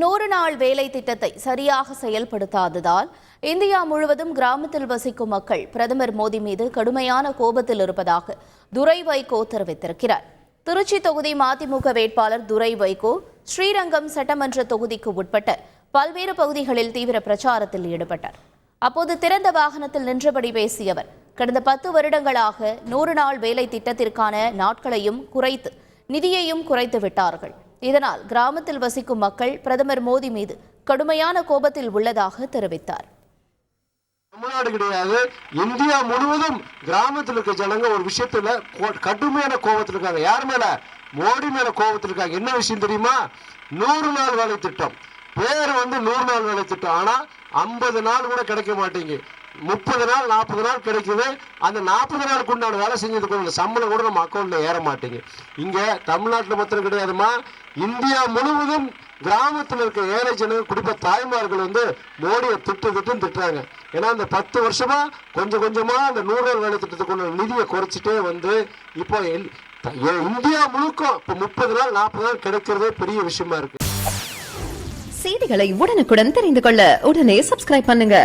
100 நாள் வேலை திட்டத்தை சரியாக செயல்படுத்தாததால் இந்தியா முழுவதும் கிராமத்தில் வசிக்கும் மக்கள் பிரதமர் மோடி மீது கடுமையான கோபத்தில் இருப்பதாக துரை வைகோ தெரிவித்திருக்கிறார். திருச்சி தொகுதி மதிமுக வேட்பாளர் துரை வைகோ ஸ்ரீரங்கம் சட்டமன்ற தொகுதிக்கு உட்பட்ட பல்வேறு பகுதிகளில் தீவிர பிரச்சாரத்தில் ஈடுபட்டார். அப்போது திறந்த வாகனத்தில் நின்றபடி பேசிய அவர், கடந்த 10 வருடங்களாக 100 நாள் வேலை திட்டத்திற்கான நாட்களையும் குறைத்து நிதியையும் குறைத்து விட்டார்கள். இதனால் கிராமத்தில் வசிக்கும் மக்கள் பிரதமர் மோடி மீது கடுமையான கோபத்தில் உள்ளதாக தெரிவித்தார். தமிழ்நாடு கிடையாது, இந்தியா முழுவதும் கிராமத்தில் இருக்க ஜனங்க ஒரு விஷயத்துல கடுமையான கோபத்தில் இருக்காங்க. யார் மேல? மோடி மேல கோபத்தில் இருக்காங்க. என்ன விஷயம் தெரியுமா? 100 நாள் வேலை திட்டம். பேர் 100 நாள் வேலை திட்டம். ஆனா 50 நாள் கூட கிடைக்க மாட்டேங்குது. 30 நாள் 40 நாள் கிடைக்குது. அந்த 40 நாளுக்கு உண்டான வேலை செஞ்சதுக்கு சம்பளம் கூட நம்ம அக்கௌண்ட்ல ஏற மாட்டேங்குது. இங்க தமிழ்நாட்டில் மாத்திரம் கிடையாதுமா, இந்தியா முழுவதும் கிராமத்தில் இருக்க ஏழை ஜனங்க குடிப்ப தாய்மார்கள் மோடியை திட்டுறாங்க. ஏன்னா அந்த 10 வருஷமா கொஞ்சம் கொஞ்சமா அந்த 100 நாள் வேலை திட்டத்துக்கு நிதியை குறைச்சிட்டே இப்போ இந்தியா முழுக்க இப்போ 30 நாள் 40 நாள் கிடைக்கிறதே பெரிய விஷயமா இருக்கு. செய்திகளை உடனுக்குடன் தெரிந்து கொள்ள உடனே சப்ஸ்கிரைப் பண்ணுங்க.